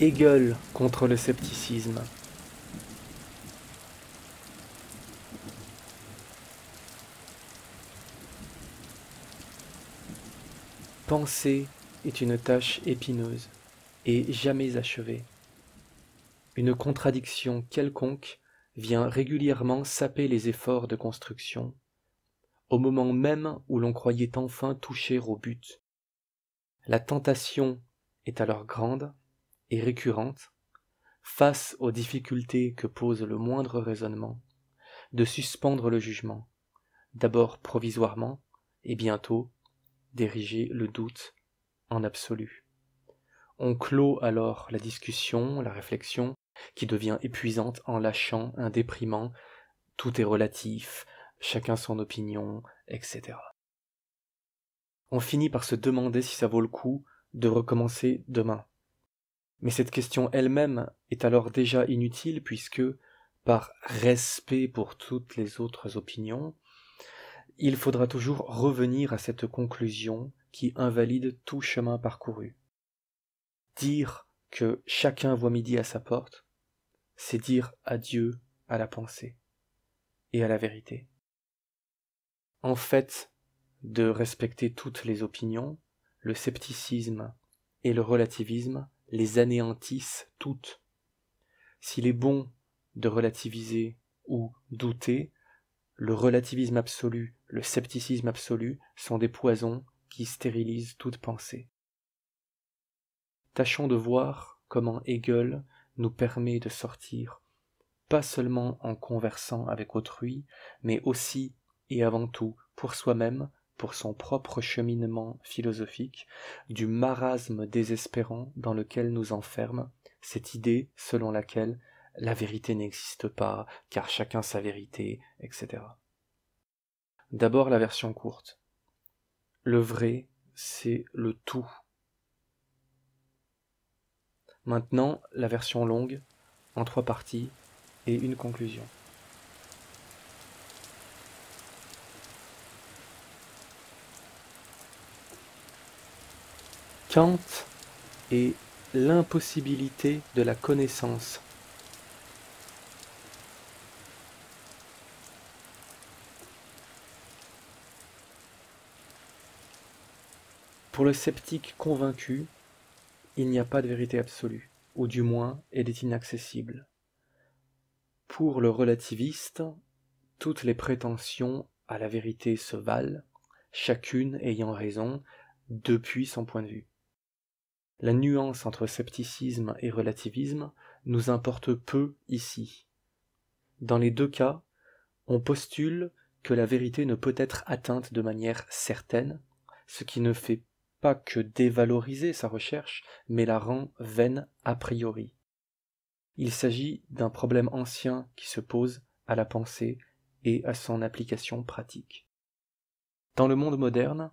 Hegel contre le scepticisme. Penser est une tâche épineuse et jamais achevée. Une contradiction quelconque vient régulièrement saper les efforts de construction, au moment même où l'on croyait enfin toucher au but. La tentation est alors grande et récurrente, face aux difficultés que pose le moindre raisonnement, de suspendre le jugement, d'abord provisoirement et bientôt d'ériger le doute en absolu. On clôt alors la discussion, la réflexion, qui devient épuisante en lâchant un déprimant « tout est relatif, chacun son opinion, etc. » On finit par se demander si ça vaut le coup de recommencer demain. Mais cette question elle-même est alors déjà inutile puisque, par respect pour toutes les autres opinions, il faudra toujours revenir à cette conclusion qui invalide tout chemin parcouru. Dire que chacun voit midi à sa porte, c'est dire adieu à la pensée et à la vérité. En fait de respecter toutes les opinions, le scepticisme et le relativisme les anéantissent toutes. S'il est bon de relativiser ou douter, le relativisme absolu, le scepticisme absolu sont des poisons qui stérilisent toute pensée. Tâchons de voir comment Hegel nous permet de sortir, pas seulement en conversant avec autrui, mais aussi et avant tout pour soi-même, pour son propre cheminement philosophique, du marasme désespérant dans lequel nous enferme cette idée selon laquelle la vérité n'existe pas, car chacun sa vérité, etc. D'abord la version courte. Le vrai, c'est le tout. Maintenant, la version longue, en 3 parties, et une conclusion. Kant est l'impossibilité de la connaissance. Pour le sceptique convaincu, il n'y a pas de vérité absolue, ou du moins elle est inaccessible. Pour le relativiste, toutes les prétentions à la vérité se valent, chacune ayant raison depuis son point de vue. La nuance entre scepticisme et relativisme nous importe peu ici. Dans les deux cas, on postule que la vérité ne peut être atteinte de manière certaine, ce qui ne fait pas que dévaloriser sa recherche, mais la rend vaine a priori. Il s'agit d'un problème ancien qui se pose à la pensée et à son application pratique. Dans le monde moderne,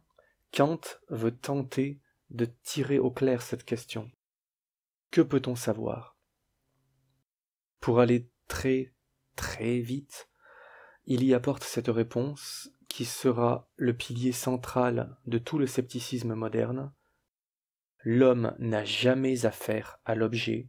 Kant veut tenter de tirer au clair cette question. Que peut-on savoir? Pour aller très vite, il y apporte cette réponse qui sera le pilier central de tout le scepticisme moderne. L'homme n'a jamais affaire à l'objet,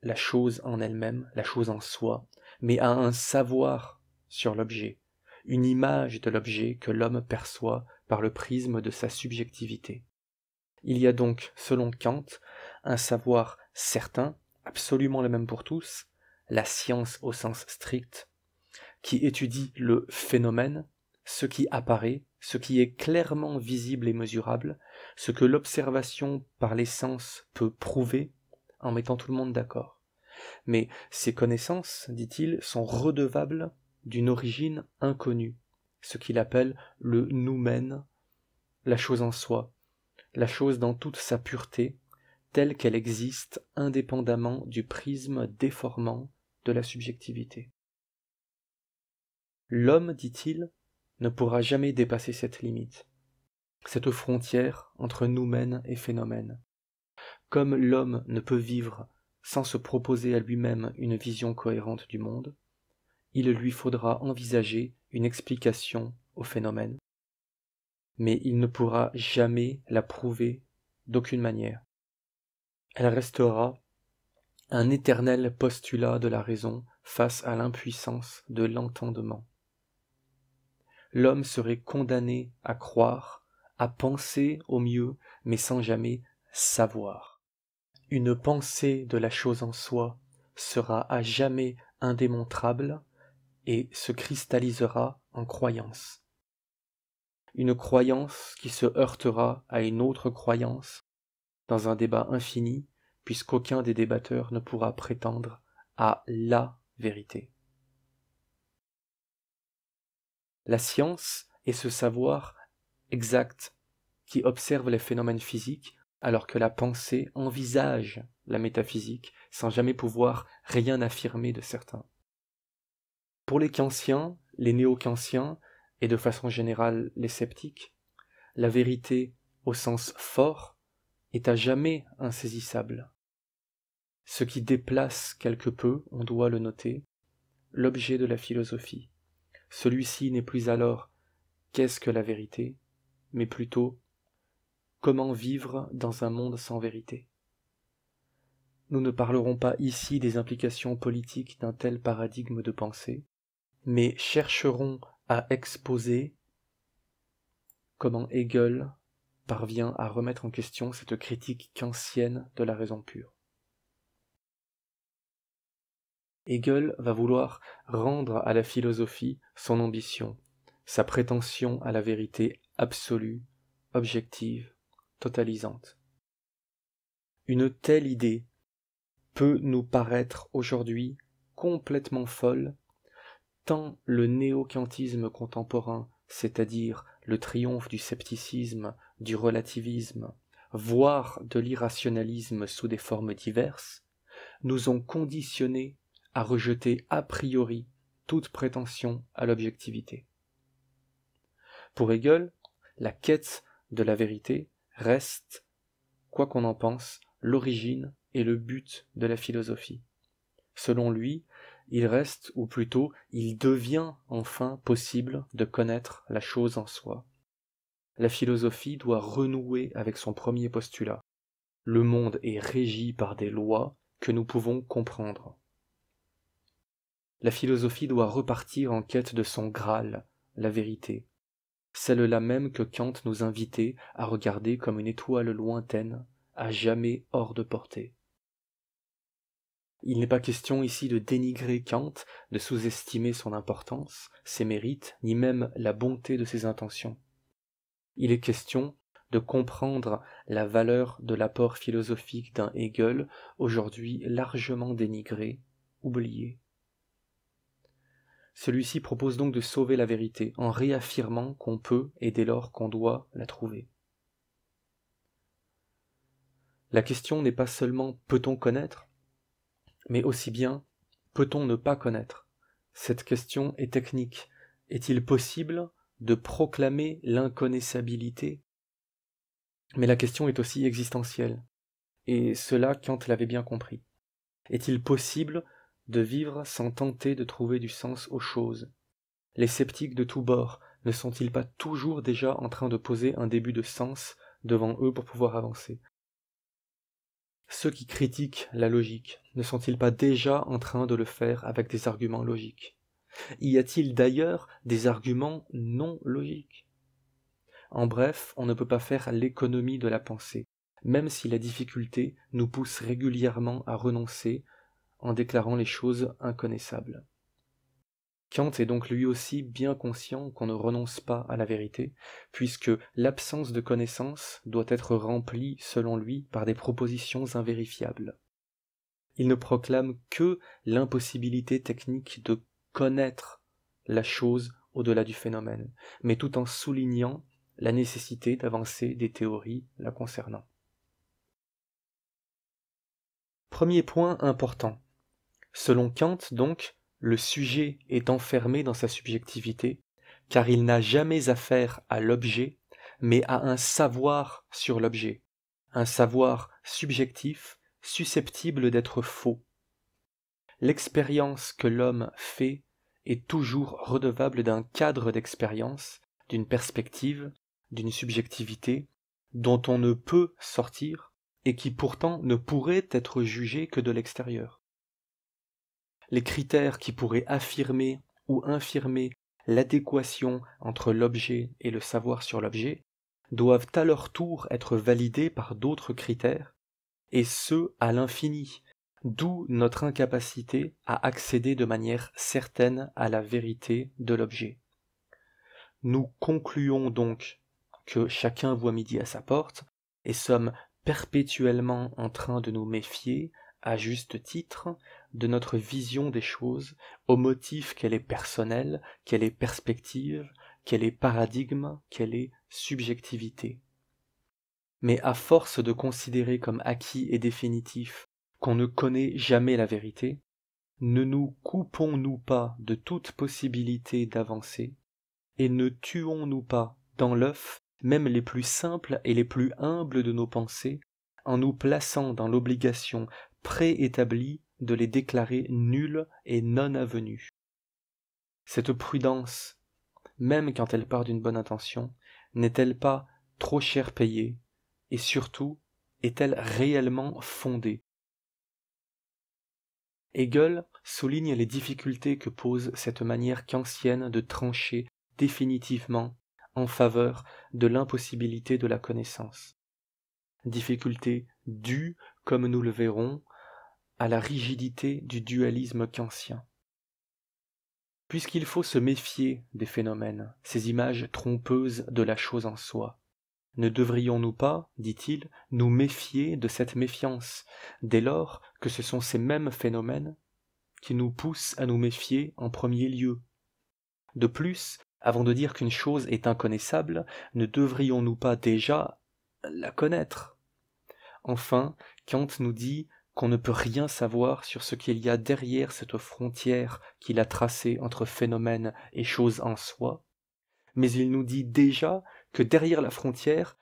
la chose en elle-même, la chose en soi, mais à un savoir sur l'objet, une image de l'objet que l'homme perçoit par le prisme de sa subjectivité. Il y a donc, selon Kant, un savoir certain, absolument le même pour tous, la science au sens strict, qui étudie le phénomène, ce qui apparaît, ce qui est clairement visible et mesurable, ce que l'observation par les sens peut prouver, en mettant tout le monde d'accord. Mais ces connaissances, dit-il, sont redevables d'une origine inconnue, ce qu'il appelle le noumen, la chose en soi, la chose dans toute sa pureté, telle qu'elle existe indépendamment du prisme déformant de la subjectivité. L'homme, dit-il, ne pourra jamais dépasser cette limite, cette frontière entre noumen et phénomène. Comme l'homme ne peut vivre sans se proposer à lui-même une vision cohérente du monde, il lui faudra envisager une explication au phénomène, mais il ne pourra jamais la prouver d'aucune manière. elle restera un éternel postulat de la raison face à l'impuissance de l'entendement. L'homme serait condamné à croire, à penser au mieux, mais sans jamais savoir. Une pensée de la chose en soi sera à jamais indémontrable et se cristallisera en croyance. Une croyance qui se heurtera à une autre croyance dans un débat infini, puisqu'aucun des débatteurs ne pourra prétendre à la vérité. La science est ce savoir exact qui observe les phénomènes physiques alors que la pensée envisage la métaphysique sans jamais pouvoir rien affirmer de certain. Pour les kantiens, les néo-kantiens et de façon générale les sceptiques, la vérité au sens fort est à jamais insaisissable. Ce qui déplace quelque peu, on doit le noter, l'objet de la philosophie. Celui-ci n'est plus alors qu'est-ce que la vérité, mais plutôt comment vivre dans un monde sans vérité. Nous ne parlerons pas ici des implications politiques d'un tel paradigme de pensée, mais chercherons à exposer comment Hegel parvient à remettre en question cette critique kantienne de la raison pure. Hegel va vouloir rendre à la philosophie son ambition, sa prétention à la vérité absolue, objective, totalisante. Une telle idée peut nous paraître aujourd'hui complètement folle, tant le néo-kantisme contemporain, c'est-à-dire le triomphe du scepticisme, du relativisme, voire de l'irrationalisme sous des formes diverses, nous ont conditionnés à rejeter a priori toute prétention à l'objectivité. Pour Hegel, la quête de la vérité reste, quoi qu'on en pense, l'origine et le but de la philosophie. Selon lui, il reste, ou plutôt, il devient enfin possible de connaître la chose en soi. La philosophie doit renouer avec son premier postulat. Le monde est régi par des lois que nous pouvons comprendre. La philosophie doit repartir en quête de son Graal, la vérité, celle-là même que Kant nous invitait à regarder comme une étoile lointaine, à jamais hors de portée. Il n'est pas question ici de dénigrer Kant, de sous-estimer son importance, ses mérites, ni même la bonté de ses intentions. Il est question de comprendre la valeur de l'apport philosophique d'un Hegel, aujourd'hui largement dénigré, oublié. Celui-ci propose donc de sauver la vérité en réaffirmant qu'on peut et dès lors qu'on doit la trouver. La question n'est pas seulement peut-on connaître, mais aussi bien peut-on ne pas connaître. Cette question est technique. Est-il possible de proclamer l'inconnaissabilité? Mais la question est aussi existentielle, et cela Kant l'avait bien compris. Est-il possible de vivre sans tenter de trouver du sens aux choses? Les sceptiques de tous bords ne sont-ils pas toujours déjà en train de poser un début de sens devant eux pour pouvoir avancer? Ceux qui critiquent la logique ne sont-ils pas déjà en train de le faire avec des arguments logiques? Y a-t-il d'ailleurs des arguments non logiques? En bref, on ne peut pas faire l'économie de la pensée, même si la difficulté nous pousse régulièrement à renoncer en déclarant les choses inconnaissables. Kant est donc lui aussi bien conscient qu'on ne renonce pas à la vérité, puisque l'absence de connaissance doit être remplie, selon lui, par des propositions invérifiables. Il ne proclame que l'impossibilité technique de connaître la chose au-delà du phénomène, mais tout en soulignant la nécessité d'avancer des théories la concernant. Premier point important. Selon Kant, donc, le sujet est enfermé dans sa subjectivité, car il n'a jamais affaire à l'objet, mais à un savoir sur l'objet, un savoir subjectif, susceptible d'être faux. L'expérience que l'homme fait est toujours redevable d'un cadre d'expérience, d'une perspective, d'une subjectivité, dont on ne peut sortir et qui pourtant ne pourraient être jugés que de l'extérieur. Les critères qui pourraient affirmer ou infirmer l'adéquation entre l'objet et le savoir sur l'objet doivent à leur tour être validés par d'autres critères, et ce à l'infini, d'où notre incapacité à accéder de manière certaine à la vérité de l'objet. Nous concluons donc que chacun voit midi à sa porte, et sommes perpétuellement en train de nous méfier, à juste titre, de notre vision des choses, au motif qu'elle est personnelle, qu'elle est perspective, qu'elle est paradigme, qu'elle est subjectivité. Mais à force de considérer comme acquis et définitif qu'on ne connaît jamais la vérité, ne nous coupons-nous pas de toute possibilité d'avancer, et ne tuons-nous pas dans l'œuf même les plus simples et les plus humbles de nos pensées, en nous plaçant dans l'obligation préétablie de les déclarer nulles et non avenues. Cette prudence, même quand elle part d'une bonne intention, n'est-elle pas trop cher payée, et surtout, est-elle réellement fondée? Hegel souligne les difficultés que pose cette manière kantienne de trancher définitivement en faveur de l'impossibilité de la connaissance. Difficulté due, comme nous le verrons, à la rigidité du dualisme kantien. Puisqu'il faut se méfier des phénomènes, ces images trompeuses de la chose en soi, ne devrions-nous pas, dit-il, nous méfier de cette méfiance, dès lors que ce sont ces mêmes phénomènes qui nous poussent à nous méfier en premier lieu? De plus, avant de dire qu'une chose est inconnaissable, ne devrions-nous pas déjà la connaître? Enfin, Kant nous dit qu'on ne peut rien savoir sur ce qu'il y a derrière cette frontière qu'il a tracée entre phénomène et chose en soi, mais il nous dit déjà que derrière la frontière,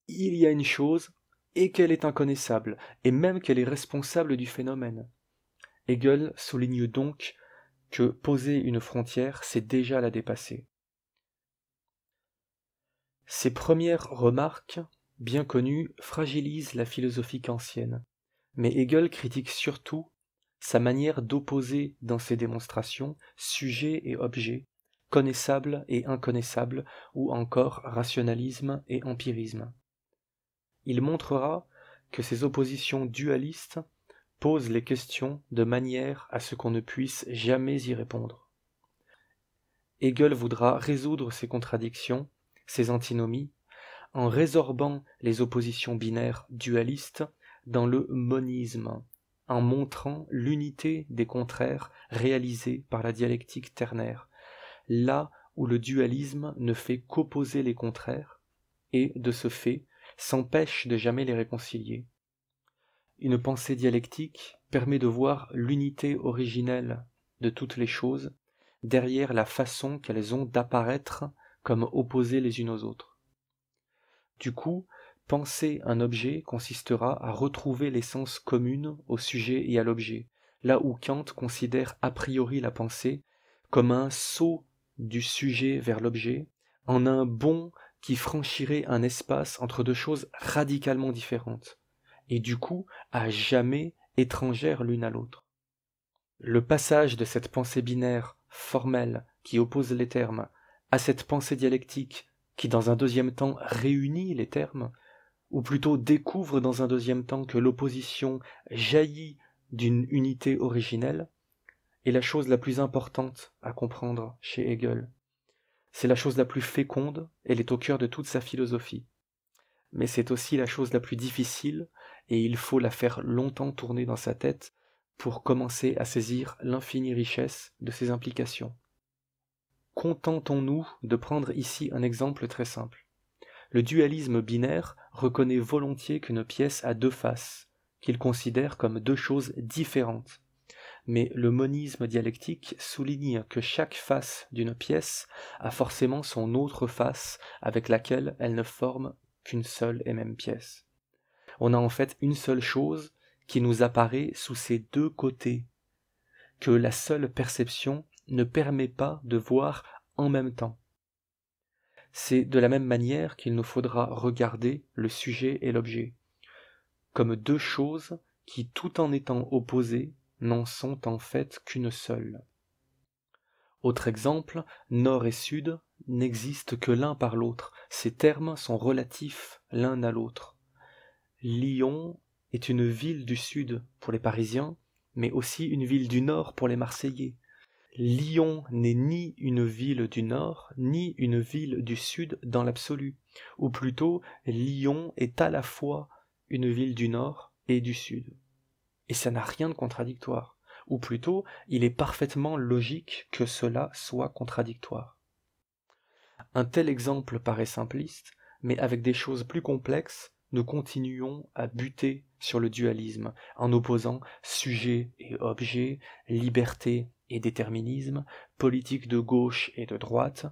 il y a une chose et qu'elle est inconnaissable, et même qu'elle est responsable du phénomène. Hegel souligne donc que poser une frontière, c'est déjà la dépasser. Ces premières remarques, bien connues, fragilisent la philosophie kantienne, mais Hegel critique surtout sa manière d'opposer dans ses démonstrations sujet et objet, connaissable et inconnaissable, ou encore rationalisme et empirisme. Il montrera que ces oppositions dualistes posent les questions de manière à ce qu'on ne puisse jamais y répondre. Hegel voudra résoudre ces contradictions, ces antinomies, en résorbant les oppositions binaires dualistes dans le monisme, en montrant l'unité des contraires réalisés par la dialectique ternaire, là où le dualisme ne fait qu'opposer les contraires, et, de ce fait, s'empêche de jamais les réconcilier. Une pensée dialectique permet de voir l'unité originelle de toutes les choses derrière la façon qu'elles ont d'apparaître comme opposées les unes aux autres. Du coup, penser un objet consistera à retrouver l'essence commune au sujet et à l'objet, là où Kant considère a priori la pensée comme un saut du sujet vers l'objet, en un bond qui franchirait un espace entre deux choses radicalement différentes, et du coup à jamais étrangères l'une à l'autre. Le passage de cette pensée binaire, formelle, qui oppose les termes, à cette pensée dialectique, qui dans un deuxième temps réunit les termes, ou plutôt découvre dans un deuxième temps que l'opposition jaillit d'une unité originelle, est la chose la plus importante à comprendre chez Hegel. C'est la chose la plus féconde, elle est au cœur de toute sa philosophie. Mais c'est aussi la chose la plus difficile, et il faut la faire longtemps tourner dans sa tête pour commencer à saisir l'infinie richesse de ses implications. Contentons-nous de prendre ici un exemple très simple. Le dualisme binaire reconnaît volontiers qu'une pièce a deux faces, qu'il considère comme deux choses différentes. Mais le monisme dialectique souligne que chaque face d'une pièce a forcément son autre face avec laquelle elle ne forme qu'une seule et même pièce. On a en fait une seule chose qui nous apparaît sous ces deux côtés, que la seule perception ne permet pas de voir en même temps. C'est de la même manière qu'il nous faudra regarder le sujet et l'objet. comme deux choses qui, tout en étant opposées, n'en sont en fait qu'une seule. Autre exemple, nord et sud n'existent que l'un par l'autre, ces termes sont relatifs l'un à l'autre. Lyon est une ville du sud pour les Parisiens, mais aussi une ville du nord pour les Marseillais. Lyon n'est ni une ville du nord, ni une ville du sud dans l'absolu, ou plutôt Lyon est à la fois une ville du nord et du sud. Et ça n'a rien de contradictoire, ou plutôt il est parfaitement logique que cela soit contradictoire. Un tel exemple paraît simpliste, mais avec des choses plus complexes, nous continuons à buter sur le dualisme, en opposant sujet et objet, liberté et déterminisme, politique de gauche et de droite,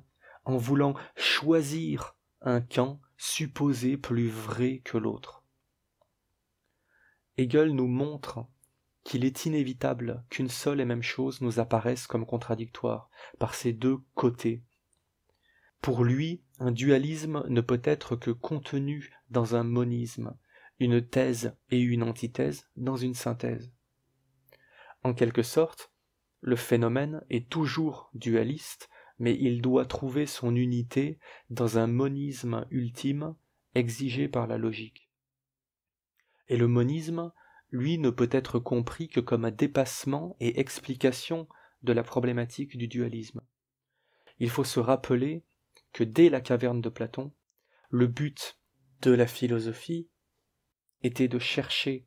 en voulant choisir un camp supposé plus vrai que l'autre. Hegel nous montre qu'il est inévitable qu'une seule et même chose nous apparaisse comme contradictoire, par ces deux côtés. Pour lui, un dualisme ne peut être que contenu dans un monisme, une thèse et une antithèse dans une synthèse. En quelque sorte, le phénomène est toujours dualiste, mais il doit trouver son unité dans un monisme ultime exigé par la logique. Et le monisme, lui, ne peut être compris que comme un dépassement et explication de la problématique du dualisme. Il faut se rappeler que dès la caverne de Platon, le but de la philosophie était de chercher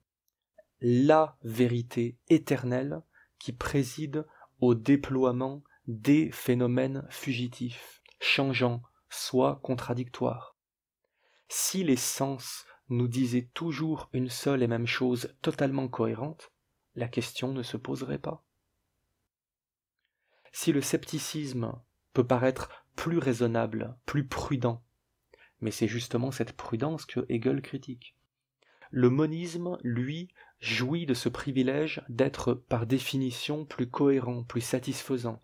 la vérité éternelle qui préside au déploiement des phénomènes fugitifs, changeants, soit contradictoires. Si les sens nous disaient toujours une seule et même chose totalement cohérente, la question ne se poserait pas. Si le scepticisme peut paraître plus raisonnable, plus prudent, mais c'est justement cette prudence que Hegel critique. Le monisme, lui, jouit de ce privilège d'être par définition plus cohérent, plus satisfaisant,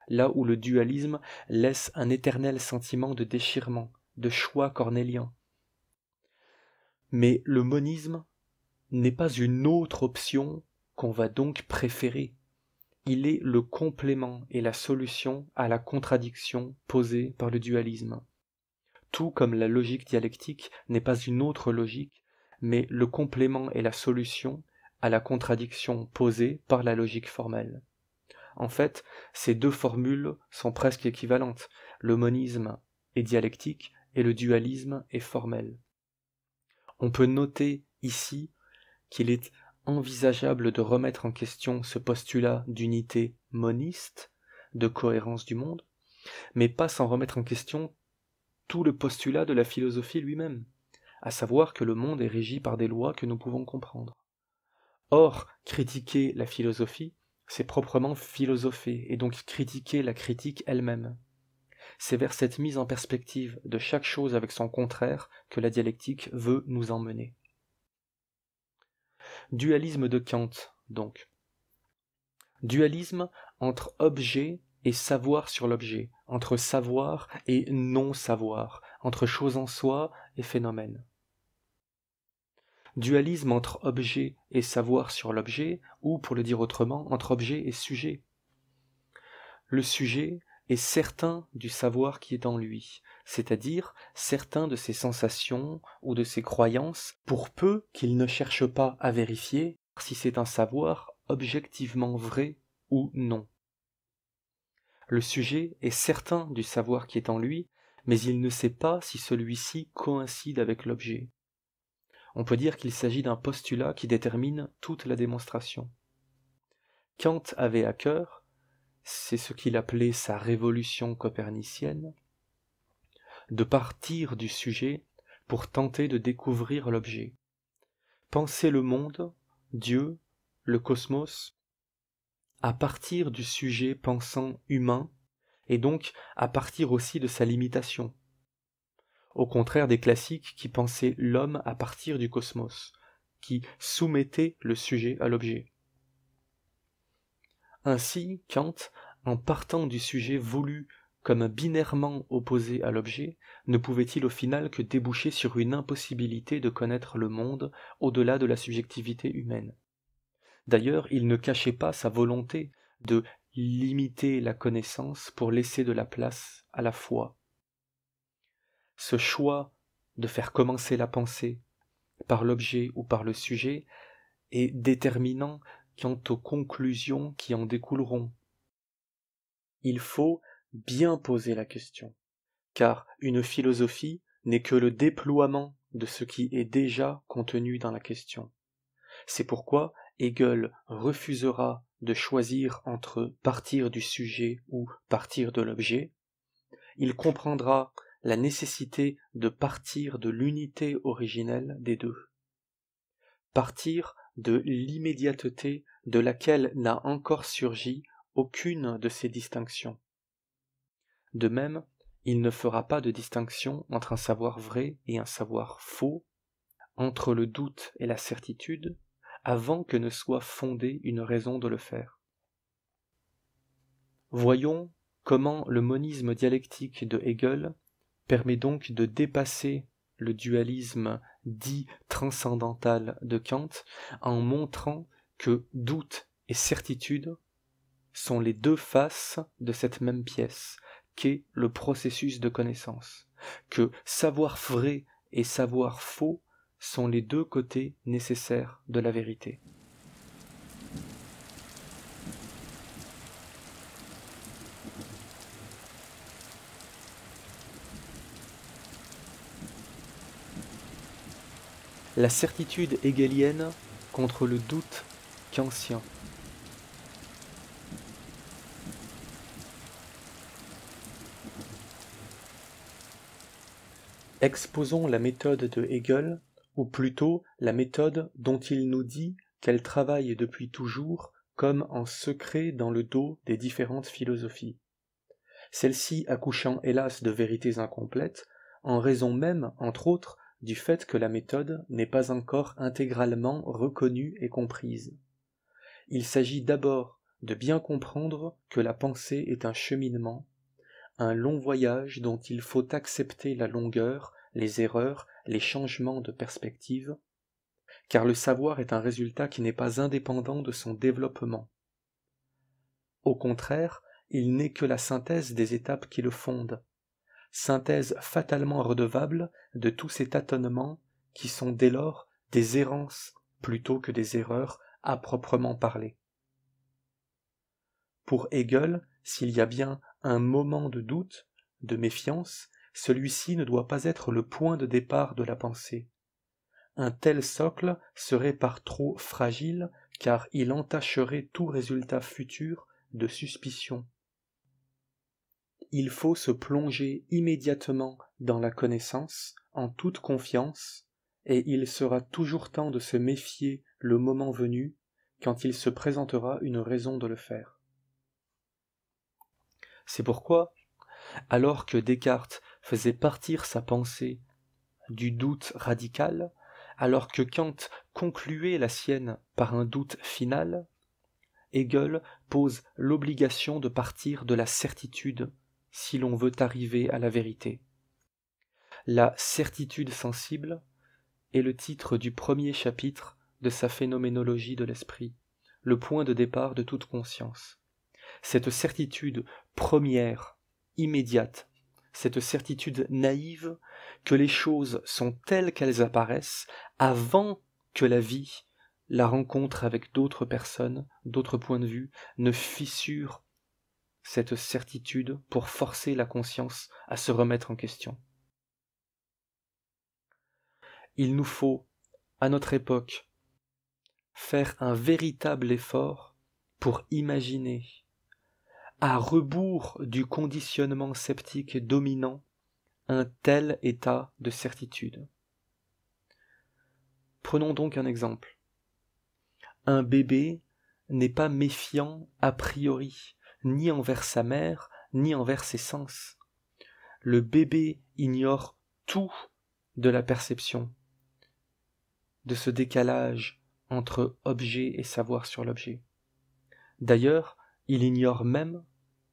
là où le dualisme laisse un éternel sentiment de déchirement, de choix cornélien. Mais le monisme n'est pas une autre option qu'on va donc préférer. Il est le complément et la solution à la contradiction posée par le dualisme. Tout comme la logique dialectique n'est pas une autre logique, mais le complément et la solution à la contradiction posée par la logique formelle. En fait, ces deux formules sont presque équivalentes. Le monisme est dialectique et le dualisme est formel. On peut noter ici qu'il est envisageable de remettre en question ce postulat d'unité moniste, de cohérence du monde, mais pas sans remettre en question tout le postulat de la philosophie lui-même, à savoir que le monde est régi par des lois que nous pouvons comprendre. Or, critiquer la philosophie, c'est proprement philosopher, et donc critiquer la critique elle-même. C'est vers cette mise en perspective de chaque chose avec son contraire que la dialectique veut nous emmener. Dualisme de Kant, donc. Dualisme entre objet et savoir sur l'objet, entre savoir et non-savoir, entre chose en soi et phénomène. Dualisme entre objet et savoir sur l'objet, ou pour le dire autrement, entre objet et sujet. Le sujet est certain du savoir qui est en lui, c'est-à-dire certain de ses sensations ou de ses croyances, pour peu qu'il ne cherche pas à vérifier si c'est un savoir objectivement vrai ou non. Le sujet est certain du savoir qui est en lui, mais il ne sait pas si celui-ci coïncide avec l'objet. On peut dire qu'il s'agit d'un postulat qui détermine toute la démonstration. Kant avait à cœur, c'est ce qu'il appelait sa révolution copernicienne, de partir du sujet pour tenter de découvrir l'objet. Penser le monde, Dieu, le cosmos, à partir du sujet pensant humain, et donc à partir aussi de sa limitation, au contraire des classiques qui pensaient l'homme à partir du cosmos, qui soumettaient le sujet à l'objet. Ainsi, Kant, en partant du sujet voulu comme binairement opposé à l'objet, ne pouvait-il au final que déboucher sur une impossibilité de connaître le monde au-delà de la subjectivité humaine. D'ailleurs, il ne cachait pas sa volonté de limiter la connaissance pour laisser de la place à la foi. Ce choix de faire commencer la pensée par l'objet ou par le sujet est déterminant quant aux conclusions qui en découleront. Il faut bien poser la question, car une philosophie n'est que le déploiement de ce qui est déjà contenu dans la question. C'est pourquoi Hegel refusera de choisir entre partir du sujet ou partir de l'objet. Il comprendra la nécessité de partir de l'unité originelle des deux. Partir de l'immédiateté de laquelle n'a encore surgi aucune de ces distinctions. De même, il ne fera pas de distinction entre un savoir vrai et un savoir faux, entre le doute et la certitude, avant que ne soit fondée une raison de le faire. Voyons comment le monisme dialectique de Hegel permet donc de dépasser le dualisme dit transcendantal de Kant en montrant que doute et certitude sont les deux faces de cette même pièce qu'est le processus de connaissance, que savoir vrai et savoir faux sont les deux côtés nécessaires de la vérité. La certitude hegelienne contre le doute kantien. Exposons la méthode de Hegel, ou plutôt la méthode dont il nous dit qu'elle travaille depuis toujours comme en secret dans le dos des différentes philosophies. Celle-ci accouchant hélas de vérités incomplètes, en raison même, entre autres, du fait que la méthode n'est pas encore intégralement reconnue et comprise. Il s'agit d'abord de bien comprendre que la pensée est un cheminement, un long voyage dont il faut accepter la longueur, les erreurs, les changements de perspective, car le savoir est un résultat qui n'est pas indépendant de son développement. Au contraire, il n'est que la synthèse des étapes qui le fondent, synthèse fatalement redevable de tous ces tâtonnements qui sont dès lors des errances plutôt que des erreurs à proprement parler. Pour Hegel, s'il y a bien un moment de doute, de méfiance, celui-ci ne doit pas être le point de départ de la pensée. Un tel socle serait par trop fragile, car il entacherait tout résultat futur de suspicion. Il faut se plonger immédiatement dans la connaissance, en toute confiance, et il sera toujours temps de se méfier le moment venu, quand il se présentera une raison de le faire. C'est pourquoi, alors que Descartes faisait partir sa pensée du doute radical, alors que Kant concluait la sienne par un doute final, Hegel pose l'obligation de partir de la certitude si l'on veut arriver à la vérité. La certitude sensible est le titre du premier chapitre de sa phénoménologie de l'esprit, le point de départ de toute conscience. Cette certitude première, immédiate, cette certitude naïve que les choses sont telles qu'elles apparaissent avant que la vie, la rencontre avec d'autres personnes, d'autres points de vue, ne fissure cette certitude pour forcer la conscience à se remettre en question. Il nous faut, à notre époque, faire un véritable effort pour imaginer, à rebours du conditionnement sceptique dominant, un tel état de certitude. Prenons donc un exemple. Un bébé n'est pas méfiant a priori, ni envers sa mère, ni envers ses sens. Le bébé ignore tout de la perception, de ce décalage entre objet et savoir sur l'objet. D'ailleurs, il ignore même,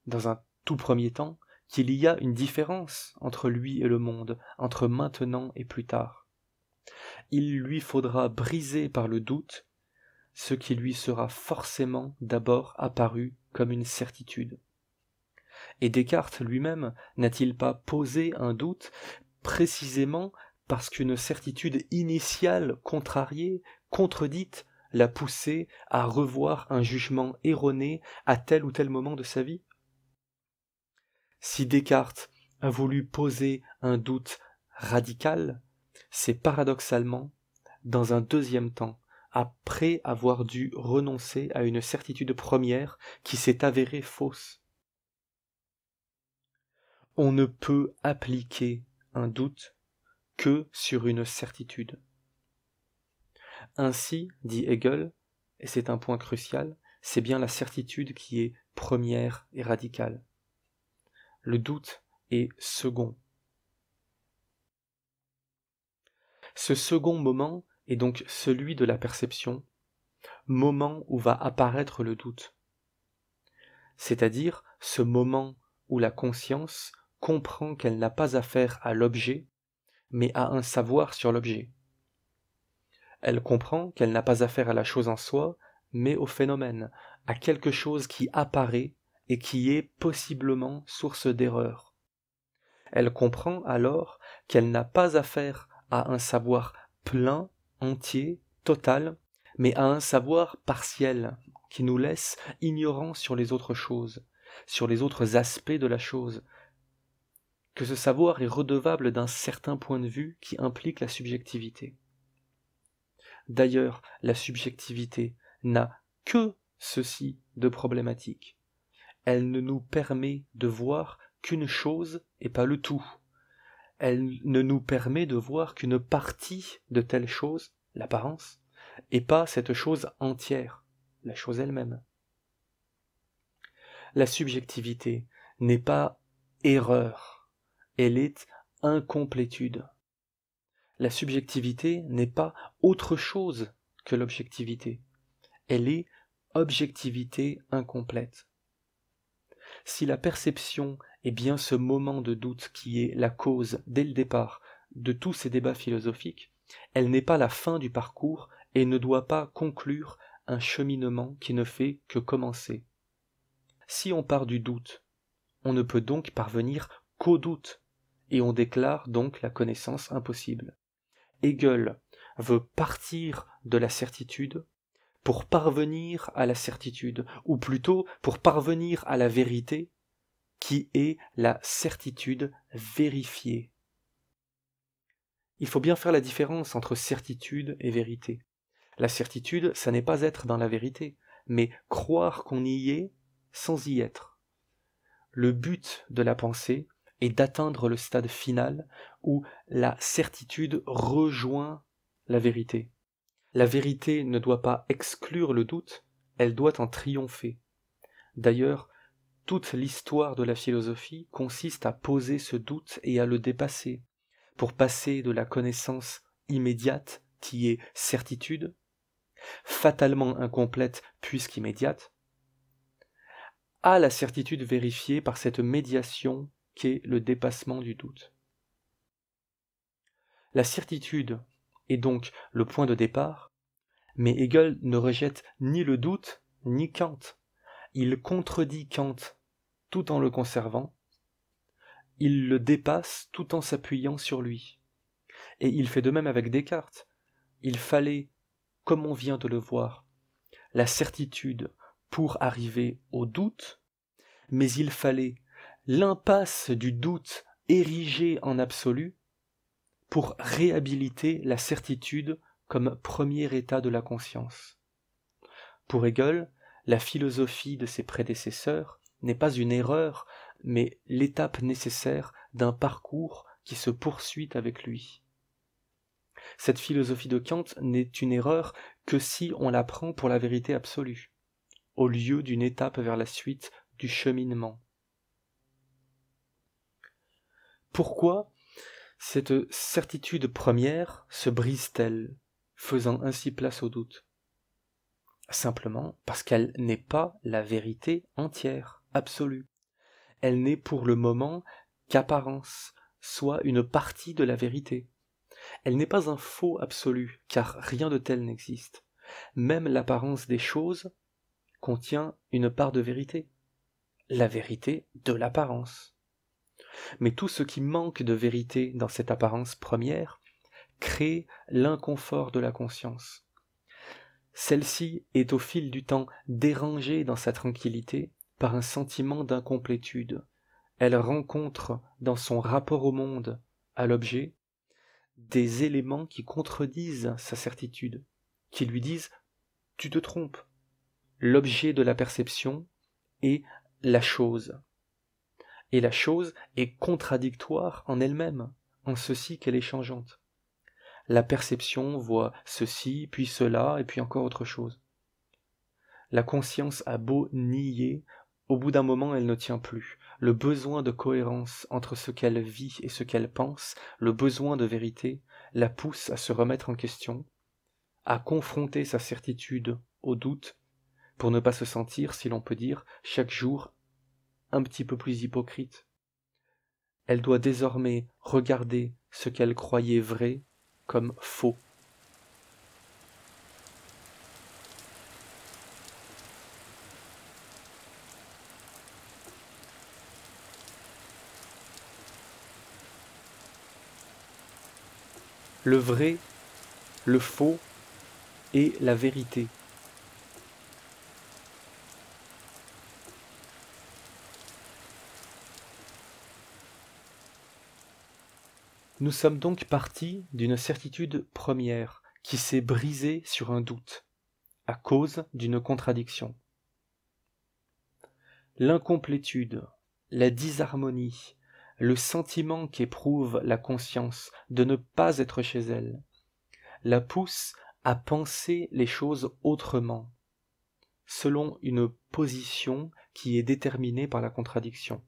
dans un tout premier temps, qu'il y a une différence entre lui et le monde, entre maintenant et plus tard. Il lui faudra briser par le doute ce qui lui sera forcément d'abord apparu comme une certitude. Et Descartes lui-même n'a-t-il pas posé un doute précisément parce qu'une certitude initiale contrariée, contredite, l'a poussé à revoir un jugement erroné à tel ou tel moment de sa vie? Si Descartes a voulu poser un doute radical, c'est paradoxalement, dans un deuxième temps, après avoir dû renoncer à une certitude première qui s'est avérée fausse. On ne peut appliquer un doute que sur une certitude. Ainsi, dit Hegel, et c'est un point crucial, c'est bien la certitude qui est première et radicale. Le doute est second. Ce second moment est donc celui de la perception, moment où va apparaître le doute. C'est-à-dire ce moment où la conscience comprend qu'elle n'a pas affaire à l'objet, mais à un savoir sur l'objet. Elle comprend qu'elle n'a pas affaire à la chose en soi, mais au phénomène, à quelque chose qui apparaît et qui est possiblement source d'erreur. Elle comprend alors qu'elle n'a pas affaire à un savoir plein, entier, total, mais à un savoir partiel, qui nous laisse ignorants sur les autres choses, sur les autres aspects de la chose, que ce savoir est redevable d'un certain point de vue qui implique la subjectivité. D'ailleurs, la subjectivité n'a que ceci de problématique. Elle ne nous permet de voir qu'une chose et pas le tout. Elle ne nous permet de voir qu'une partie de telle chose, l'apparence, et pas cette chose entière, la chose elle-même. La subjectivité n'est pas erreur, elle est incomplétude. La subjectivité n'est pas autre chose que l'objectivité, elle est objectivité incomplète. Si la perception est bien ce moment de doute qui est la cause, dès le départ, de tous ces débats philosophiques, elle n'est pas la fin du parcours et ne doit pas conclure un cheminement qui ne fait que commencer. Si on part du doute, on ne peut donc parvenir qu'au doute, et on déclare donc la connaissance impossible. Hegel veut partir de la certitude pour parvenir à la certitude, ou plutôt pour parvenir à la vérité, qui est la certitude vérifiée. Il faut bien faire la différence entre certitude et vérité. La certitude, ça n'est pas être dans la vérité, mais croire qu'on y est sans y être. Le but de la pensée est d'atteindre le stade final où la certitude rejoint la vérité. La vérité ne doit pas exclure le doute, elle doit en triompher. D'ailleurs, toute l'histoire de la philosophie consiste à poser ce doute et à le dépasser, pour passer de la connaissance immédiate, qui est certitude, fatalement incomplète puisqu'immédiate, à la certitude vérifiée par cette médiation qu'est le dépassement du doute. La certitude est donc le point de départ, mais Hegel ne rejette ni le doute ni Kant. Il contredit Kant tout en le conservant, il le dépasse tout en s'appuyant sur lui. Et il fait de même avec Descartes. Il fallait, comme on vient de le voir, la certitude pour arriver au doute, mais il fallait l'impasse du doute érigée en absolu pour réhabiliter la certitude comme premier état de la conscience. Pour Hegel, la philosophie de ses prédécesseurs n'est pas une erreur, mais l'étape nécessaire d'un parcours qui se poursuit avec lui. Cette philosophie de Kant n'est une erreur que si on la prend pour la vérité absolue, au lieu d'une étape vers la suite du cheminement. Pourquoi cette certitude première se brise-t-elle, faisant ainsi place au doute? Simplement parce qu'elle n'est pas la vérité entière, absolue. Elle n'est pour le moment qu'apparence, soit une partie de la vérité. Elle n'est pas un faux absolu, car rien de tel n'existe. Même l'apparence des choses contient une part de vérité. La vérité de l'apparence. Mais tout ce qui manque de vérité dans cette apparence première crée l'inconfort de la conscience. Celle-ci est au fil du temps dérangée dans sa tranquillité par un sentiment d'incomplétude. Elle rencontre dans son rapport au monde, à l'objet, des éléments qui contredisent sa certitude, qui lui disent « tu te trompes ». L'objet de la perception est la chose. Et la chose est contradictoire en elle-même, en ceci qu'elle est changeante. La perception voit ceci, puis cela, et puis encore autre chose. La conscience a beau nier, au bout d'un moment elle ne tient plus. Le besoin de cohérence entre ce qu'elle vit et ce qu'elle pense, le besoin de vérité, la pousse à se remettre en question, à confronter sa certitude au doute, pour ne pas se sentir, si l'on peut dire, chaque jour un petit peu plus hypocrite. Elle doit désormais regarder ce qu'elle croyait vrai comme faux. Le vrai, le faux et la vérité. Nous sommes donc partis d'une certitude première qui s'est brisée sur un doute, à cause d'une contradiction. L'incomplétude, la disharmonie, le sentiment qu'éprouve la conscience de ne pas être chez elle, la pousse à penser les choses autrement, selon une position qui est déterminée par la contradiction.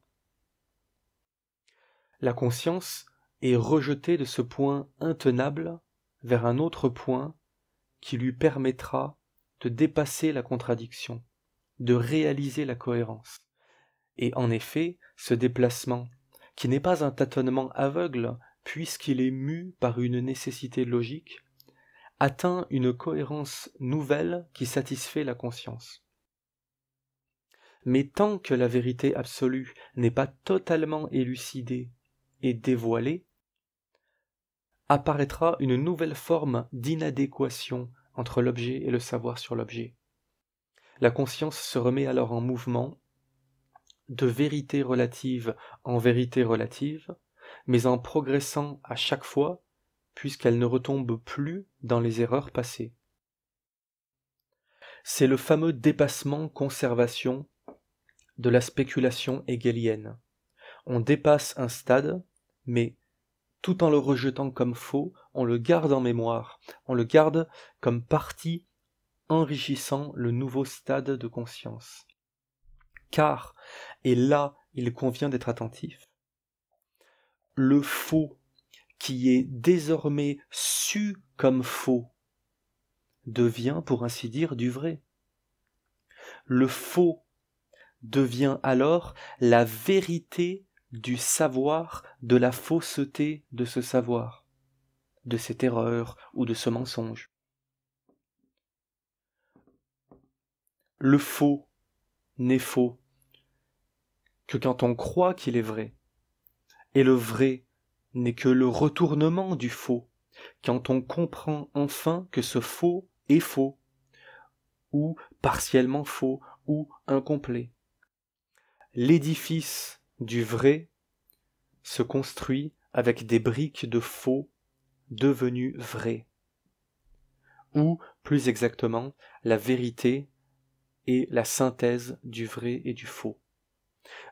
La conscience est rejetée de ce point intenable vers un autre point qui lui permettra de dépasser la contradiction, de réaliser la cohérence. Et en effet, ce déplacement, qui n'est pas un tâtonnement aveugle, puisqu'il est mu par une nécessité logique, atteint une cohérence nouvelle qui satisfait la conscience. Mais tant que la vérité absolue n'est pas totalement élucidée et dévoilée, apparaîtra une nouvelle forme d'inadéquation entre l'objet et le savoir sur l'objet. La conscience se remet alors en mouvement, de vérité relative en vérité relative, mais en progressant à chaque fois, puisqu'elle ne retombe plus dans les erreurs passées. C'est le fameux dépassement-conservation de la spéculation hegelienne. On dépasse un stade, mais tout en le rejetant comme faux, on le garde en mémoire, on le garde comme partie enrichissant le nouveau stade de conscience. Car, et là il convient d'être attentif, le faux qui est désormais su comme faux devient pour ainsi dire du vrai. Le faux devient alors la vérité du savoir, de la fausseté de ce savoir, de cette erreur ou de ce mensonge. Le faux n'est faux que quand on croit qu'il est vrai, et le vrai n'est que le retournement du faux, quand on comprend enfin que ce faux est faux, ou partiellement faux, ou incomplet. L'édifice du vrai se construit avec des briques de faux devenues vraies, ou, plus exactement, la vérité est la synthèse du vrai et du faux.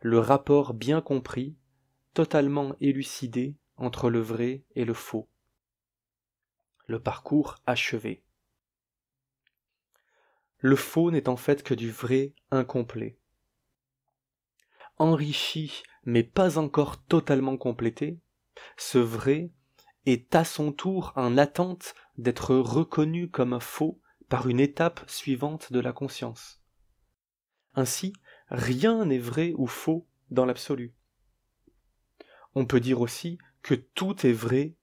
Le rapport bien compris, totalement élucidé entre le vrai et le faux. Le parcours achevé. Le faux n'est en fait que du vrai incomplet. Enrichi mais pas encore totalement complété, ce vrai est à son tour en attente d'être reconnu comme faux par une étape suivante de la conscience. Ainsi, rien n'est vrai ou faux dans l'absolu. On peut dire aussi que tout est vrai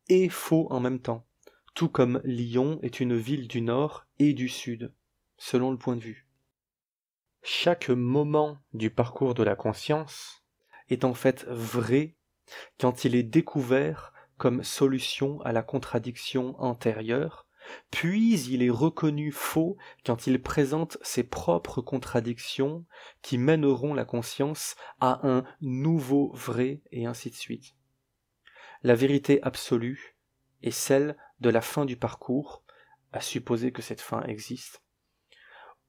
et faux en même temps, tout comme Lyon est une ville du nord et du sud, selon le point de vue. Chaque moment du parcours de la conscience est en fait vrai quand il est découvert comme solution à la contradiction antérieure, puis il est reconnu faux quand il présente ses propres contradictions qui mèneront la conscience à un nouveau vrai, et ainsi de suite. La vérité absolue est celle de la fin du parcours, à supposer que cette fin existe,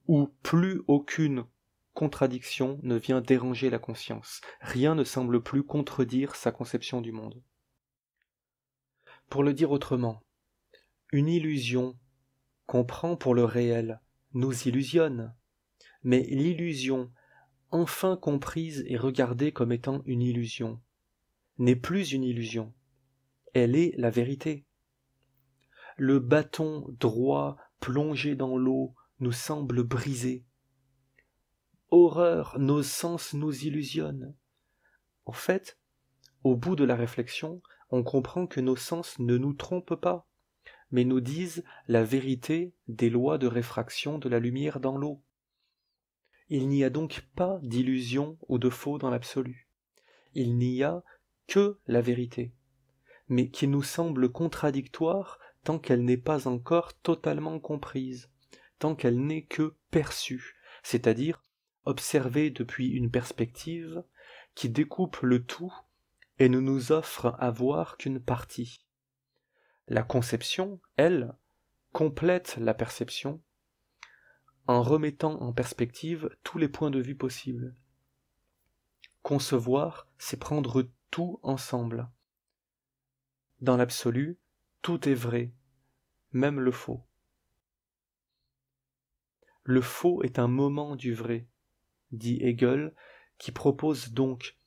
où plus aucune contradiction ne vient déranger la conscience. Rien ne semble plus contredire sa conception du monde. Pour le dire autrement, une illusion qu'on prend pour le réel nous illusionne, mais l'illusion, enfin comprise et regardée comme étant une illusion, n'est plus une illusion, elle est la vérité. Le bâton droit plongé dans l'eau nous semble brisé. Horreur, nos sens nous illusionnent. En fait, au bout de la réflexion, on comprend que nos sens ne nous trompent pas, mais nous disent la vérité des lois de réfraction de la lumière dans l'eau. Il n'y a donc pas d'illusion ou de faux dans l'absolu. Il n'y a que la vérité, mais qui nous semble contradictoire tant qu'elle n'est pas encore totalement comprise, tant qu'elle n'est que perçue, c'est-à-dire observée depuis une perspective qui découpe le tout et ne nous offre à voir qu'une partie. La conception, elle, complète la perception en remettant en perspective tous les points de vue possibles. Concevoir, c'est prendre tout ensemble. Dans l'absolu, tout est vrai, même le faux. Le faux est un moment du vrai, dit Hegel, qui propose donc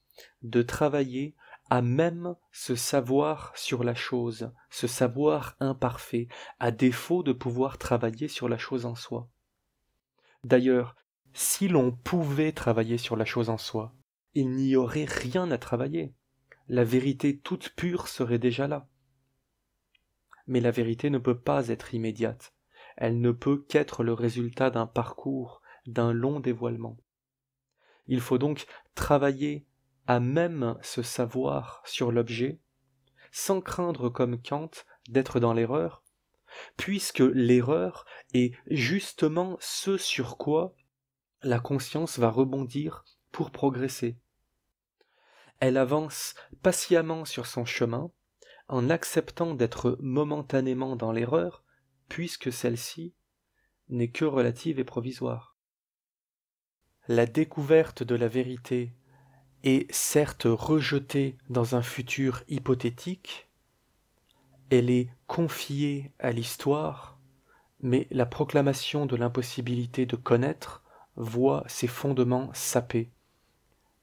de travailler à même ce savoir sur la chose, ce savoir imparfait, à défaut de pouvoir travailler sur la chose en soi. D'ailleurs, si l'on pouvait travailler sur la chose en soi, il n'y aurait rien à travailler. La vérité toute pure serait déjà là. Mais la vérité ne peut pas être immédiate. Elle ne peut qu'être le résultat d'un parcours, d'un long dévoilement. Il faut donc travailler à même ce savoir sur l'objet, sans craindre comme Kant d'être dans l'erreur, puisque l'erreur est justement ce sur quoi la conscience va rebondir pour progresser. Elle avance patiemment sur son chemin, en acceptant d'être momentanément dans l'erreur, puisque celle-ci n'est que relative et provisoire. La découverte de la vérité est certes rejetée dans un futur hypothétique, elle est confiée à l'histoire, mais la proclamation de l'impossibilité de connaître voit ses fondements sapés,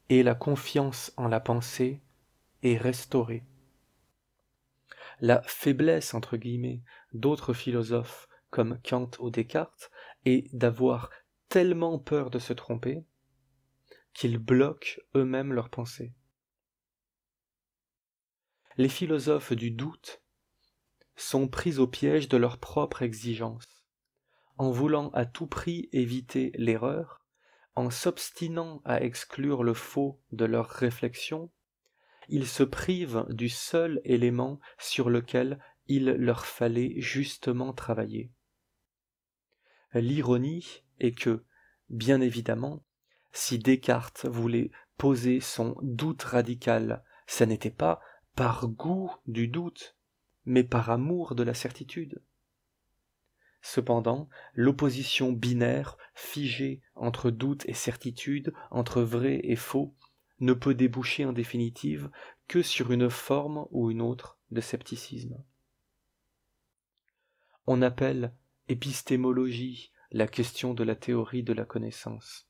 et la confiance en la pensée est restaurée. La faiblesse, entre guillemets, d'autres philosophes comme Kant ou Descartes est d'avoir tellement peur de se tromper qu'ils bloquent eux-mêmes leurs pensées. Les philosophes du doute sont pris au piège de leur propre exigence. En voulant à tout prix éviter l'erreur, en s'obstinant à exclure le faux de leur réflexion, ils se privent du seul élément sur lequel il leur fallait justement travailler. L'ironie est que, bien évidemment, si Descartes voulait poser son doute radical, ça n'était pas par goût du doute, mais par amour de la certitude. Cependant, l'opposition binaire, figée entre doute et certitude, entre vrai et faux, ne peut déboucher en définitive que sur une forme ou une autre de scepticisme. On appelle épistémologie la question de la théorie de la connaissance.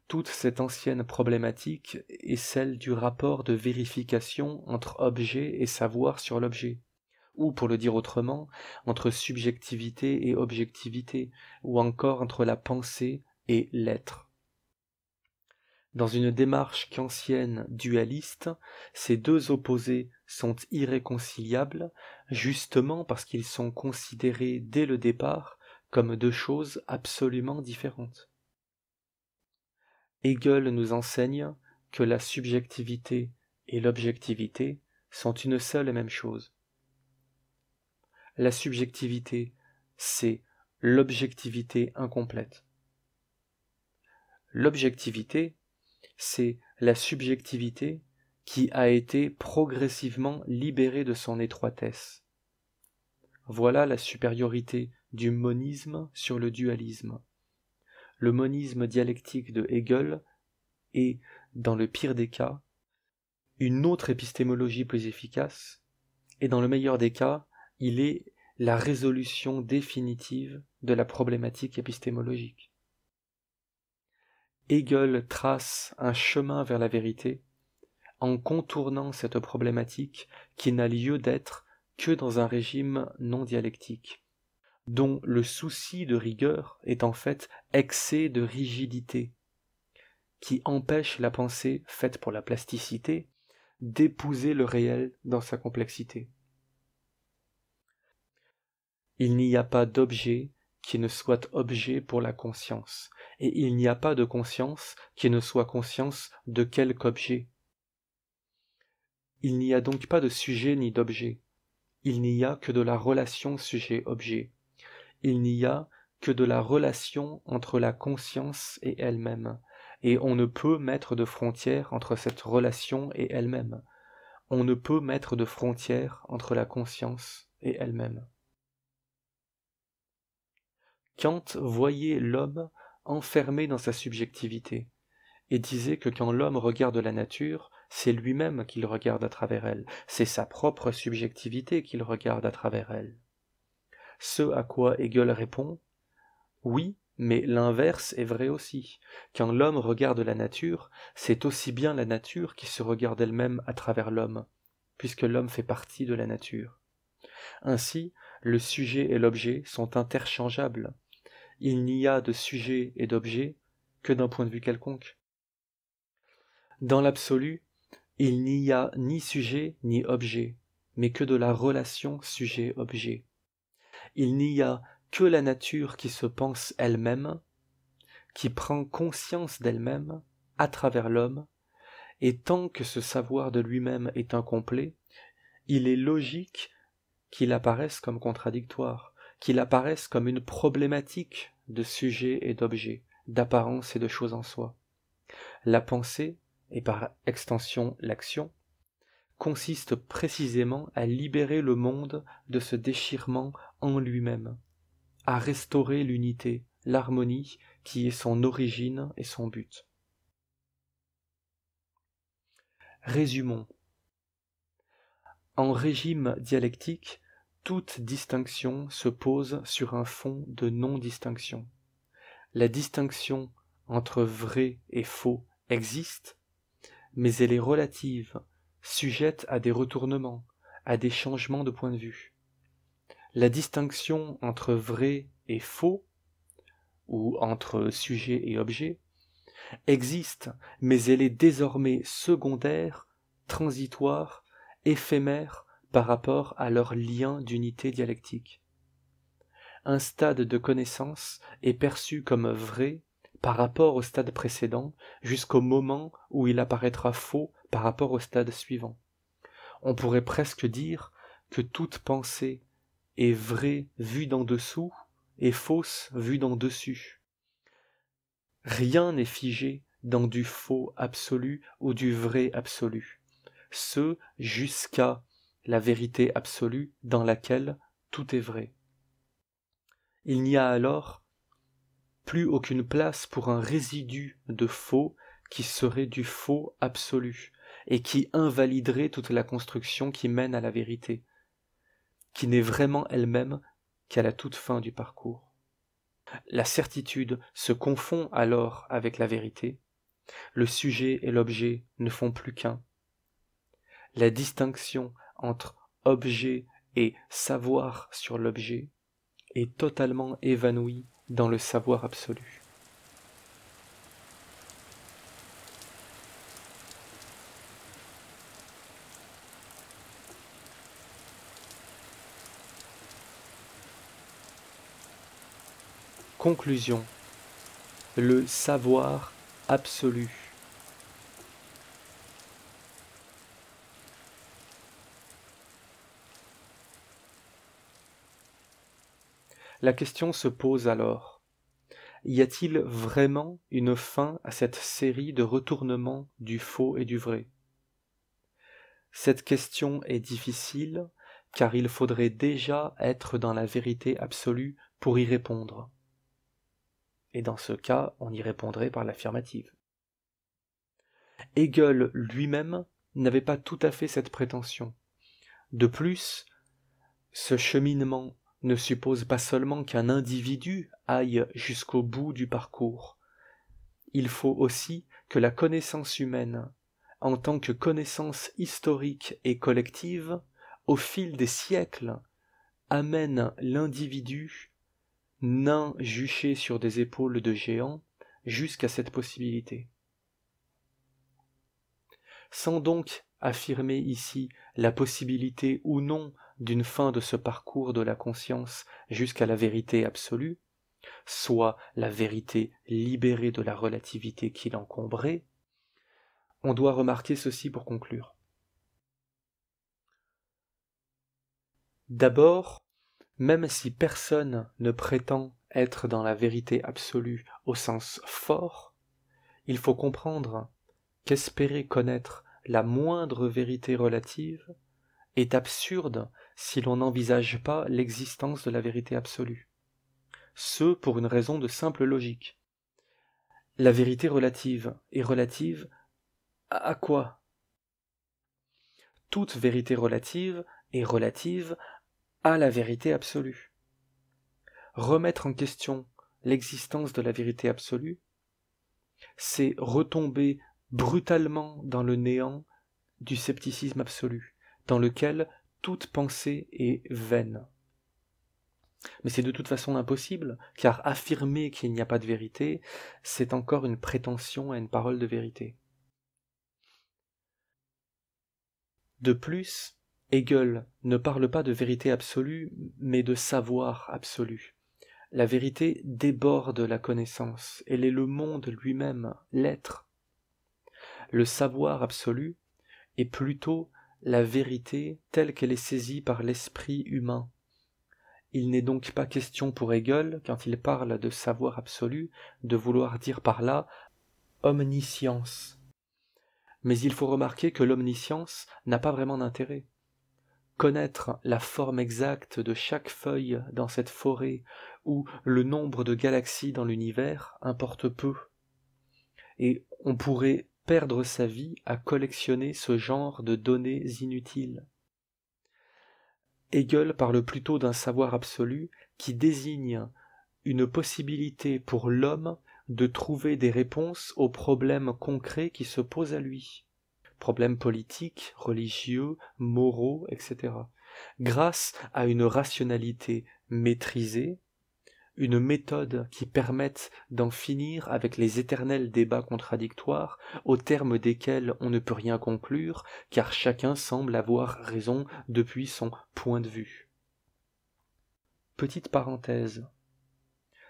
Toute cette ancienne problématique est celle du rapport de vérification entre objet et savoir sur l'objet, ou pour le dire autrement, entre subjectivité et objectivité, ou encore entre la pensée et l'être. Dans une démarche kantienne dualiste, ces deux opposés sont irréconciliables, justement parce qu'ils sont considérés dès le départ comme deux choses absolument différentes. Hegel nous enseigne que la subjectivité et l'objectivité sont une seule et même chose. La subjectivité, c'est l'objectivité incomplète. L'objectivité, c'est la subjectivité qui a été progressivement libérée de son étroitesse. Voilà la supériorité du monisme sur le dualisme. Le monisme dialectique de Hegel est, dans le pire des cas, une autre épistémologie plus efficace, et dans le meilleur des cas, il est la résolution définitive de la problématique épistémologique. Hegel trace un chemin vers la vérité en contournant cette problématique qui n'a lieu d'être que dans un régime non dialectique, dont le souci de rigueur est en fait excès de rigidité, qui empêche la pensée faite pour la plasticité d'épouser le réel dans sa complexité. Il n'y a pas d'objet qui ne soit objet pour la conscience, et il n'y a pas de conscience qui ne soit conscience de quelque objet. Il n'y a donc pas de sujet ni d'objet. Il n'y a que de la relation sujet-objet. Il n'y a que de la relation entre la conscience et elle-même, et on ne peut mettre de frontière entre cette relation et elle-même. On ne peut mettre de frontière entre la conscience et elle-même. Kant voyait l'homme enfermé dans sa subjectivité, et disait que quand l'homme regarde la nature, c'est lui-même qu'il regarde à travers elle, c'est sa propre subjectivité qu'il regarde à travers elle. Ce à quoi Hegel répond « Oui, mais l'inverse est vrai aussi. Quand l'homme regarde la nature, c'est aussi bien la nature qui se regarde elle-même à travers l'homme, puisque l'homme fait partie de la nature. Ainsi, le sujet et l'objet sont interchangeables. Il n'y a de sujet et d'objet que d'un point de vue quelconque. Dans l'absolu, il n'y a ni sujet ni objet, mais que de la relation sujet-objet. Il n'y a que la nature qui se pense elle-même, qui prend conscience d'elle-même à travers l'homme, et tant que ce savoir de lui-même est incomplet, il est logique qu'il apparaisse comme contradictoire, qu'il apparaisse comme une problématique de sujet et d'objet, d'apparence et de chose en soi. La pensée, et par extension l'action, consiste précisément à libérer le monde de ce déchirement en lui-même, à restaurer l'unité, l'harmonie qui est son origine et son but. Résumons. En régime dialectique, toute distinction se pose sur un fond de non-distinction. La distinction entre vrai et faux existe, mais elle est relative, sujette à des retournements, à des changements de point de vue. La distinction entre vrai et faux, ou entre sujet et objet, existe, mais elle est désormais secondaire, transitoire, éphémère par rapport à leur lien d'unité dialectique. Un stade de connaissance est perçu comme vrai par rapport au stade précédent jusqu'au moment où il apparaîtra faux par rapport au stade suivant. On pourrait presque dire que toute pensée est vraie vue d'en dessous et fausse vue d'en dessus. Rien n'est figé dans du faux absolu ou du vrai absolu, ce jusqu'à la vérité absolue dans laquelle tout est vrai. Il n'y a alors plus aucune place pour un résidu de faux qui serait du faux absolu et qui invaliderait toute la construction qui mène à la vérité, qui n'est vraiment elle-même qu'à la toute fin du parcours. La certitude se confond alors avec la vérité, le sujet et l'objet ne font plus qu'un. La distinction entre objet et savoir sur l'objet est totalement évanouie dans le savoir absolu. Conclusion. Le savoir absolu. La question se pose alors, y a-t-il vraiment une fin à cette série de retournements du faux et du vrai? Cette question est difficile, car il faudrait déjà être dans la vérité absolue pour y répondre. Et dans ce cas, on y répondrait par l'affirmative. Hegel lui-même n'avait pas tout à fait cette prétention. De plus, ce cheminement ne suppose pas seulement qu'un individu aille jusqu'au bout du parcours. Il faut aussi que la connaissance humaine, en tant que connaissance historique et collective, au fil des siècles, amène l'individu, nain juché sur des épaules de géants, jusqu'à cette possibilité. Sans donc affirmer ici la possibilité ou non d'une fin de ce parcours de la conscience jusqu'à la vérité absolue, soit la vérité libérée de la relativité qui l'encombrait, on doit remarquer ceci pour conclure. D'abord, même si personne ne prétend être dans la vérité absolue au sens fort, il faut comprendre qu'espérer connaître la moindre vérité relative est absurde si l'on n'envisage pas l'existence de la vérité absolue. Ce pour une raison de simple logique. La vérité relative est relative à quoi? Toute vérité relative est relative à la vérité absolue. Remettre en question l'existence de la vérité absolue, c'est retomber brutalement dans le néant du scepticisme absolu, dans lequel toute pensée est vaine. Mais c'est de toute façon impossible, car affirmer qu'il n'y a pas de vérité, c'est encore une prétention à une parole de vérité. De plus, Hegel ne parle pas de vérité absolue, mais de savoir absolu. La vérité déborde la connaissance, elle est le monde lui-même, l'être. Le savoir absolu est plutôt la vérité telle qu'elle est saisie par l'esprit humain. Il n'est donc pas question pour Hegel, quand il parle de savoir absolu, de vouloir dire par là omniscience. Mais il faut remarquer que l'omniscience n'a pas vraiment d'intérêt. Connaître la forme exacte de chaque feuille dans cette forêt ou le nombre de galaxies dans l'univers importe peu. Et on pourrait perdre sa vie à collectionner ce genre de données inutiles. Hegel parle plutôt d'un savoir absolu qui désigne une possibilité pour l'homme de trouver des réponses aux problèmes concrets qui se posent à lui, problèmes politiques, religieux, moraux, etc., grâce à une rationalité maîtrisée, une méthode qui permette d'en finir avec les éternels débats contradictoires, au terme desquels on ne peut rien conclure, car chacun semble avoir raison depuis son point de vue. Petite parenthèse.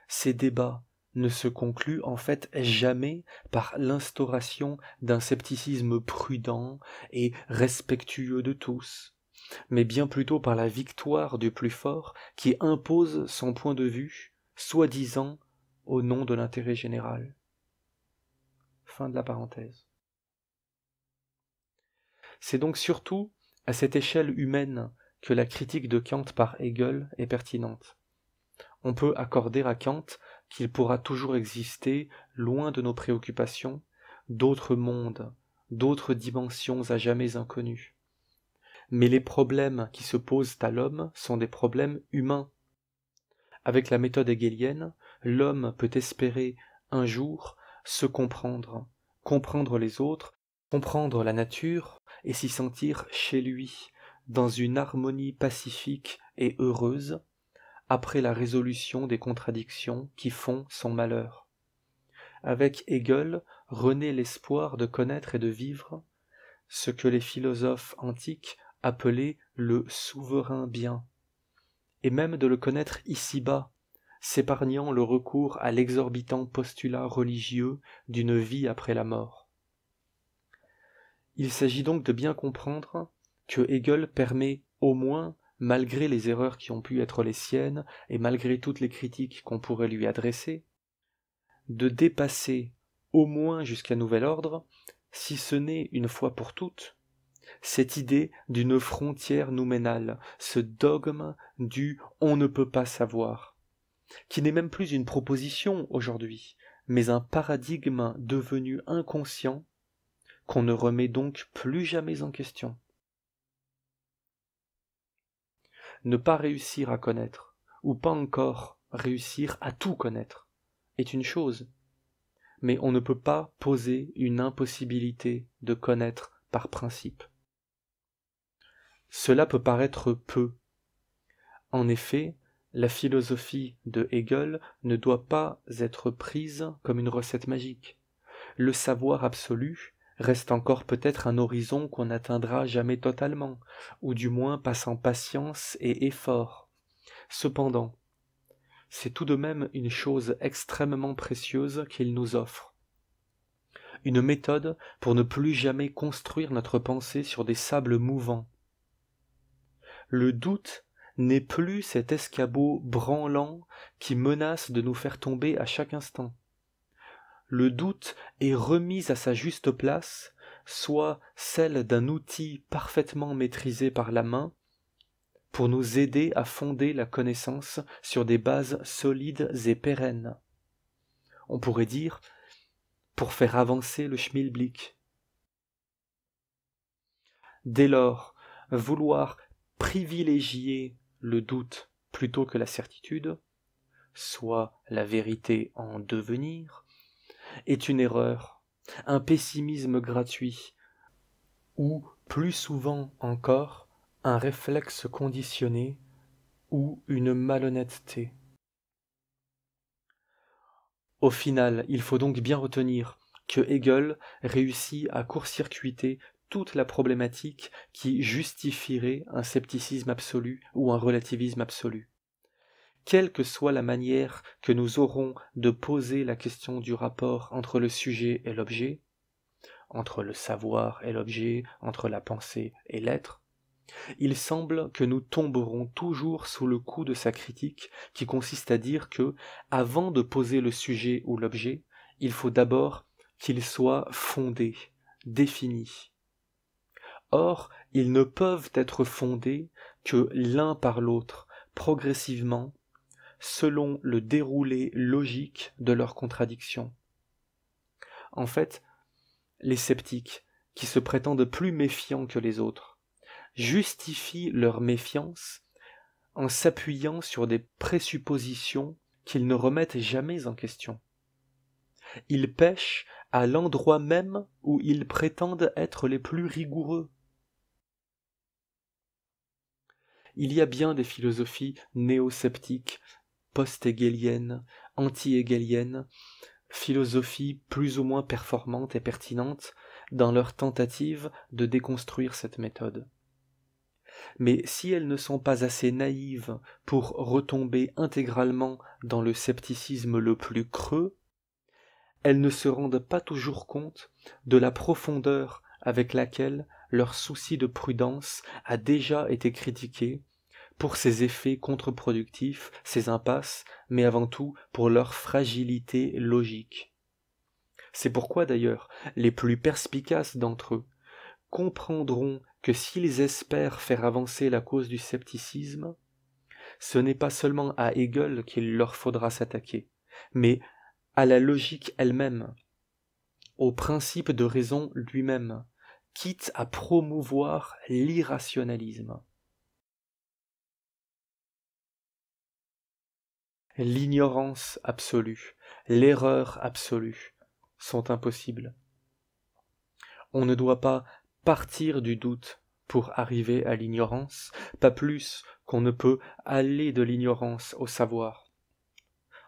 Ces débats ne se concluent en fait jamais par l'instauration d'un scepticisme prudent et respectueux de tous, mais bien plutôt par la victoire du plus fort qui impose son point de vue, soi-disant au nom de l'intérêt général. Fin de la parenthèse. C'est donc surtout à cette échelle humaine que la critique de Kant par Hegel est pertinente. On peut accorder à Kant qu'il pourra toujours exister, loin de nos préoccupations, d'autres mondes, d'autres dimensions à jamais inconnues. Mais les problèmes qui se posent à l'homme sont des problèmes humains. Avec la méthode hegelienne, l'homme peut espérer un jour se comprendre, comprendre les autres, comprendre la nature et s'y sentir chez lui, dans une harmonie pacifique et heureuse, après la résolution des contradictions qui font son malheur. Avec Hegel renaît l'espoir de connaître et de vivre ce que les philosophes antiques appelaient le souverain bien, et même de le connaître ici-bas, s'épargnant le recours à l'exorbitant postulat religieux d'une vie après la mort. Il s'agit donc de bien comprendre que Hegel permet au moins, malgré les erreurs qui ont pu être les siennes et malgré toutes les critiques qu'on pourrait lui adresser, de dépasser au moins jusqu'à nouvel ordre, si ce n'est une fois pour toutes, cette idée d'une frontière nouménale, ce dogme du « on ne peut pas savoir », qui n'est même plus une proposition aujourd'hui, mais un paradigme devenu inconscient qu'on ne remet donc plus jamais en question. Ne pas réussir à connaître, ou pas encore réussir à tout connaître, est une chose, mais on ne peut pas poser une impossibilité de connaître par principe. Cela peut paraître peu. En effet, la philosophie de Hegel ne doit pas être prise comme une recette magique. Le savoir absolu reste encore peut-être un horizon qu'on n'atteindra jamais totalement, ou du moins passant patience et effort. Cependant, c'est tout de même une chose extrêmement précieuse qu'il nous offre. Une méthode pour ne plus jamais construire notre pensée sur des sables mouvants. Le doute n'est plus cet escabeau branlant qui menace de nous faire tomber à chaque instant. Le doute est remis à sa juste place, soit celle d'un outil parfaitement maîtrisé par la main, pour nous aider à fonder la connaissance sur des bases solides et pérennes. On pourrait dire, pour faire avancer le schmilblick. Dès lors, vouloir privilégier le doute plutôt que la certitude, soit la vérité en devenir, est une erreur, un pessimisme gratuit, ou, plus souvent encore, un réflexe conditionné ou une malhonnêteté. Au final, il faut donc bien retenir que Hegel réussit à court-circuiter toute la problématique qui justifierait un scepticisme absolu ou un relativisme absolu. Quelle que soit la manière que nous aurons de poser la question du rapport entre le sujet et l'objet, entre le savoir et l'objet, entre la pensée et l'être, il semble que nous tomberons toujours sous le coup de sa critique qui consiste à dire que, avant de poser le sujet ou l'objet, il faut d'abord qu'il soit fondé, défini. Or, ils ne peuvent être fondés que l'un par l'autre, progressivement, selon le déroulé logique de leurs contradictions. En fait, les sceptiques, qui se prétendent plus méfiants que les autres, justifient leur méfiance en s'appuyant sur des présuppositions qu'ils ne remettent jamais en question. Ils pêchent à l'endroit même où ils prétendent être les plus rigoureux. Il y a bien des philosophies néo-sceptiques, post-hégéliennes, anti-hégéliennes, philosophies plus ou moins performantes et pertinentes dans leur tentative de déconstruire cette méthode. Mais si elles ne sont pas assez naïves pour retomber intégralement dans le scepticisme le plus creux, elles ne se rendent pas toujours compte de la profondeur avec laquelle leur souci de prudence a déjà été critiqué pour ses effets contre-productifs, ses impasses, mais avant tout pour leur fragilité logique. C'est pourquoi d'ailleurs les plus perspicaces d'entre eux comprendront que s'ils espèrent faire avancer la cause du scepticisme, ce n'est pas seulement à Hegel qu'il leur faudra s'attaquer, mais à la logique elle-même, au principe de raison lui-même, quitte à promouvoir l'irrationalisme. L'ignorance absolue, l'erreur absolue sont impossibles. On ne doit pas partir du doute pour arriver à l'ignorance, pas plus qu'on ne peut aller de l'ignorance au savoir.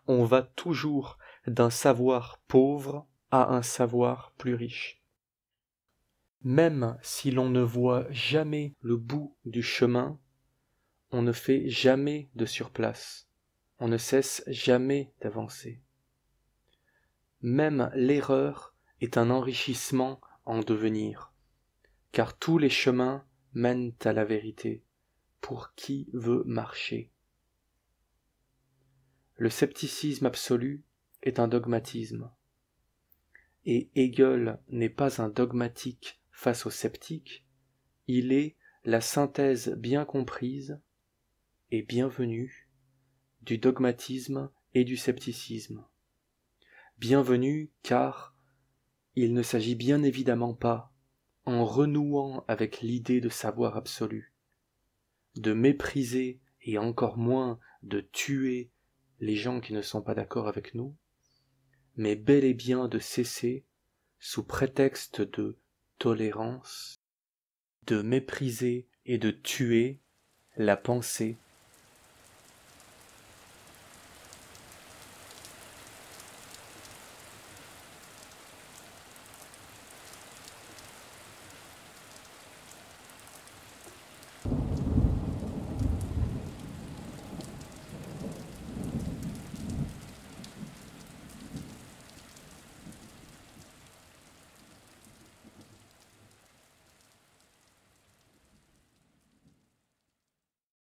On va toujours d'un savoir pauvre à un savoir plus riche. Même si l'on ne voit jamais le bout du chemin, on ne fait jamais de surplace. on ne cesse jamais d'avancer. Même l'erreur est un enrichissement en devenir, car tous les chemins mènent à la vérité, pour qui veut marcher. Le scepticisme absolu est un dogmatisme, et Hegel n'est pas un dogmatique face au sceptique, il est la synthèse bien comprise et bienvenue du dogmatisme et du scepticisme. Bienvenue car il ne s'agit bien évidemment pas, en renouant avec l'idée de savoir absolu, de mépriser et encore moins de tuer les gens qui ne sont pas d'accord avec nous, mais bel et bien de cesser, sous prétexte de tolérance, de mépriser et de tuer la pensée